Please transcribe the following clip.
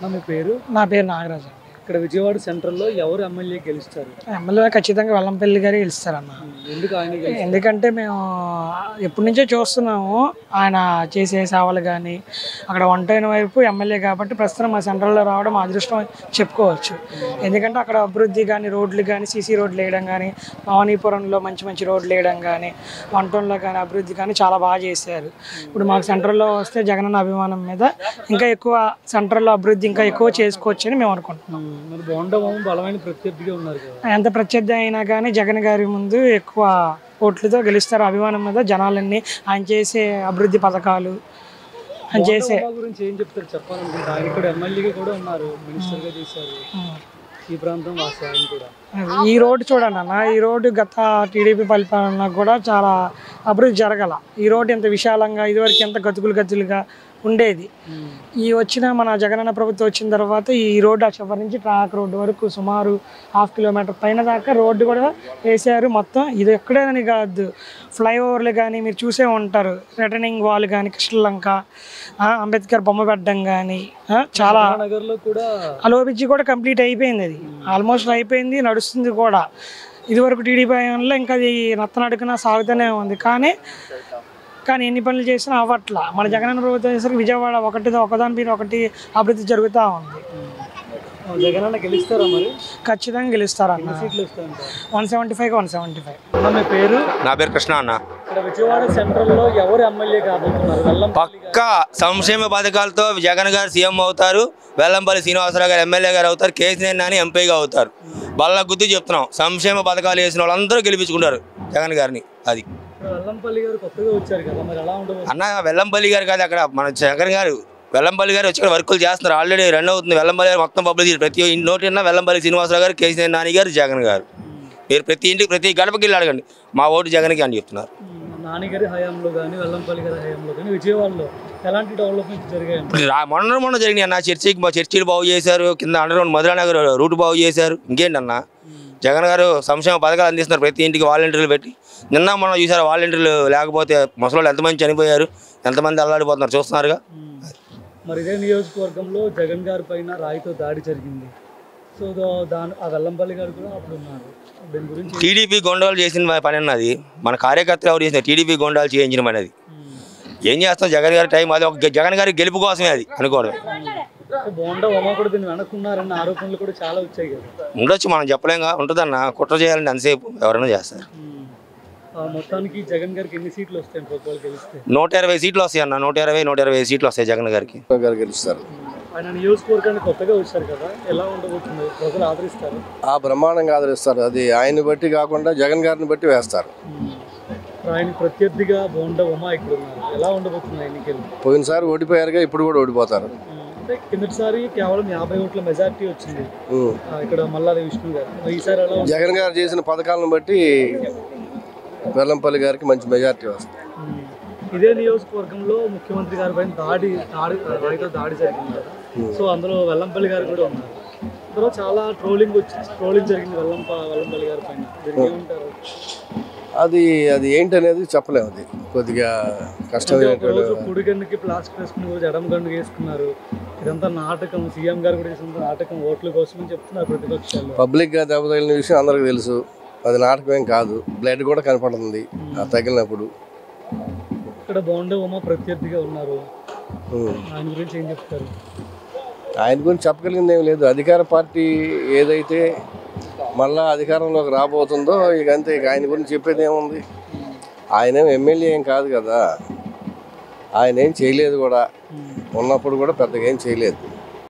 మీ పేరు? నా పేరు నాగరాజు. ఇక్కడ విజయవాడ సెంట్రల్లో ఎవరు ఎమ్మెల్యే గెలుస్తారు? ఎమ్మెల్యే ఖచ్చితంగా వెల్లంపల్లి గారు గెలుస్తారన్న. ఎందుకంటే మేము ఎప్పటి నుంచో చూస్తున్నాము ఆయన చేసే సేవలు కానీ, అక్కడ వంటైన వైపు ఎమ్మెల్యే కాబట్టి ప్రస్తుతం మా సెంట్రల్లో రావడం మా అదృష్టం చెప్పుకోవచ్చు. ఎందుకంటే అక్కడ అభివృద్ధి కానీ, రోడ్లు కానీ, సీసీ రోడ్లు వేయడం కానీ, భవానీపురంలో మంచి మంచి రోడ్లు వేయడం కానీ, వంటంలో కానీ అభివృద్ధి కానీ చాలా బాగా చేశారు. ఇప్పుడు మాకు సెంట్రల్లో వస్తే జగనన్న అభిమానం మీద ఇంకా ఎక్కువ సెంట్రల్లో అభివృద్ధి ఇంకా ఎక్కువ చేసుకోవచ్చు అని మేము అనుకుంటున్నాం. బలమైన ప్రత్యర్థిగా ఉన్నారు. ఎంత ప్రత్యర్థి అయినా కానీ జగన్ గారి ముందు ఎక్కువ ఓట్లతో గెలుస్తారు. అభిమానం మీద జనాలన్నీ ఆయన చేసే అభివృద్ధి పథకాలు ఆయన చేసే గురించి ఏం చెప్తారు చెప్పాలనుకుంటే? ఆయన కూడా ఎమ్మెల్యేగా కూడా ఉన్నారు, మినిస్టర్గా చేశారు. ఈ ప్రాంతం వాసి ఆయన కూడా. ఈ రోడ్డు చూడండి అన్న, ఈ రోడ్డు గత టీడీపీ పరిపాలన కూడా చాలా అభివృద్ధి జరగల. ఈ రోడ్డు ఎంత విశాలంగా ఇదివరకు ఎంత గతుకులుగా ఉండేది. ఈ వచ్చిన మన జగనన్న ప్రభుత్వం వచ్చిన తర్వాత ఈ రోడ్డు ఆ చివరి నుంచి ట్రాక్ రోడ్డు వరకు సుమారు 1/2 కిలోమీటర్ పైన దాకా రోడ్డు కూడా వేసారు. మొత్తం ఇది ఎక్కడేదని కాదు, ఫ్లైఓవర్లు కానీ మీరు చూసే ఉంటారు, రిటర్నింగ్ వాల్ కానీ, కృష్ణలంక, అంబేద్కర్ బొమ్మ పెట్టడం కానీ చాలా అలోబిజీ కూడా కంప్లీట్ అయిపోయింది. అది ఆల్మోస్ట్ అయిపోయింది, నడుస్తుంది కూడా. ఇదివరకు టీడీపీ హయాంలో ఇంకా అది నత్తనడుకున సాగుతూనే ఉంది. కానీ ఎన్ని పనులు చేసినా అవ్వట్లా. మన జగనన్న ప్రభుత్వం చేసరికి విజయవాడ ఒకదాని మీద ఒకటి అభివృద్ధి జరుగుతూ ఉంది. జగనన్న గెలుస్తారా మరి? ఖచ్చితంగా గెలుస్తారన్న. 175కి 175. మీ పేరు? నా పేరు కృష్ణ అన్న. ఇక్కడ విజయవాడ సెంట్రల్లో ఎవరు ఎమ్మెల్యే కాబోతున్నారు? పక్కా సంక్షేమ పథకాలతో జగన్ గారు సీఎం అవుతారు, వెల్లంపల్లి శ్రీనివాసరావు గారు ఎమ్మెల్యే గారు అవుతారు, కేసీఆర్ నాని ఎంపీగా అవుతారు. బల్ల గుర్తు చెప్తున్నాం, సంక్షేమ పథకాలు వేసిన వాళ్ళందరూ గెలిపించుకుంటారు జగన్ గారిని. అది వెల్లంపల్లి గారు కొత్తగా వచ్చారు కదా, మరి ఎలా ఉండదు అన్న? వెల్లంపల్లి గారు కాదు, అక్కడ మన జగన్ గారు వెల్లంపల్లి గారు వచ్చి వర్కులు చేస్తున్నారు. ఆల్రెడీ రన్ అవుతుంది. వెల్లంపల్లి గారు మొత్తం పబ్లిక్ ప్రతి నోటి వెల్లంపల్లి శ్రీనివాసరావు గారు, కేసీఆర్ నాని గారు, జగన్ గారు. మీరు ప్రతి ఇంటికి ప్రతి గడపకి వెళ్ళి అడగండి, మా ఓటు జగన్కి అని చెప్తున్నారు. నాన్నగారి హయాంలో కానీ వెల్లంపల్లి గారి హయాంలో కానీ విజయవాడలో ఎలాంటి డెవలప్మెంట్స్ జరిగాయి? మొన్న జరిగినాయి అన్న. చర్చిలు బాగు చేశారు, కింద అండర్ మధురానగర్ రూట్ బాగు చేశారు. ఇంకేంటన్నా, జగన్ గారు సంక్షేమ పథకాలు అందిస్తున్నారు ప్రతి ఇంటికి వాలంటీర్లు పెట్టి. నిన్న మొన్న చూసారు, వాలంటీర్లు లేకపోతే ముసలోళ్ళు ఎంతమంది చనిపోయారు, ఎంతమంది అల్లాడిపోతున్నారు చూస్తున్నారుగా. మరి ఇదే నియోజకవర్గంలో జగన్ గారి పైన రాయితో దాడి జరిగింది. సో ఆ వెల్లంపల్లి గారు కూడా అప్పుడు ఉన్నారు. దీని గురించి టీడీపీ గొండాలు చేసిన పని అన్నది, మన కార్యకర్తలు ఎవరు చేసిన టీడీపీ గొండాలు చేయించిన పని. అది ఏం చేస్తాం, జగన్ గారి టైం అది, ఒక జగన్ గారి గెలుపు కోసమే అది అనుకోవడం. బోండా ఉమా కూడా దీన్ని వెనక్కున్నారన్న ఆరోపణలు కూడా చాలా వచ్చాయి కదా. ఉండొచ్చు, మనం చెప్పలేంగా. ఉంటుందన్న, కుట్ర చేయాలంటే అంతసేపు ఎవరైనా చేస్తారు. మొత్తానికి జగన్ గారికి ఎన్ని సీట్లు వస్తాయి గెలిస్తే? 120 సీట్లు వస్తాయి అన్న. 120 సీట్లు వస్తాయి జగన్ గారికి. గెలుస్తారు. ఆయన నియోజకవర్గానికి కొత్తగా వచ్చారు కదా, ఎలా ఉండబోతుంది? ప్రజలు ఆదరిస్తారు? బ్రహ్మాండంగా ఆదరిస్తారు. అది ఆయన్ని బట్టి కాకుండా జగన్ గారిని బట్టి వేస్తారు. ఆయన ప్రత్యర్థిగా బోండా ఉమా ఇక్కడ ఉన్నారు, ఎలా ఉండబోతుంది ఎన్నికలు? పోయినసారి ఓడిపోయారుగా, ఇప్పుడు కూడా ఓడిపోతారు. అంటే కిందటిసారి కేవలం 50 ఓట్ల మెజార్టీ వచ్చింది ఇక్కడ మల్లాది విష్ణు గారు. ఈసారి ఎలా? జగన్ గారు చేసిన పథకాలను బట్టి వెల్లంపల్లి గారికి మంచి మెజార్టీ వస్తుంది. ఇదే నియోజకవర్గంలో ముఖ్యమంత్రి గారి పైన రాయితో దాడి జరిగింది కదా, సో అందులో వెల్లంపల్లి గారు కూడా ఉన్నారు. అందులో చాలా ట్రోలింగ్ జరిగింది వెల్లంపల్లి గారి పైన. ఏమంటారు? అది ఏంటనేది చెప్పలేము. అది కొద్దిగా కష్టమైన. కుడిగన్నుకి ప్లాస్టిక్ వేసుకుని రోజు ఎడమ గన్ను వేసుకున్నారు. ఇదంతా నాటకం, సీఎం గారు కూడా చేసిన నాటకం, ఓట్ల కోసం అని చెప్తున్నారు ప్రతిపక్షాలు. పబ్లిక్గా దెబ్బతగిలిన విషయం అందరికీ తెలుసు. అది నాటకం ఏం కాదు, బ్లడ్ కూడా కనపడుతుంది తగిలినప్పుడు. ఇక్కడ బోండా ఉమా ప్రత్యర్థిగా ఉన్నారు, ఆయన గురించి ఏం చెప్తారు? ఆయన గురించి చెప్పగలిగింది ఏం లేదు. అధికార పార్టీ ఏదైతే మళ్ళా అధికారంలోకి రాబోతుందో ఇక అంతే. ఇక ఆయన గురించి చెప్పేది ఏముంది? ఆయన ఎమ్మెల్యే ఏం కాదు కదా, ఆయన ఏం చేయలేదు కూడా, ఉన్నప్పుడు కూడా పెద్దగా ఏం చేయలేదు.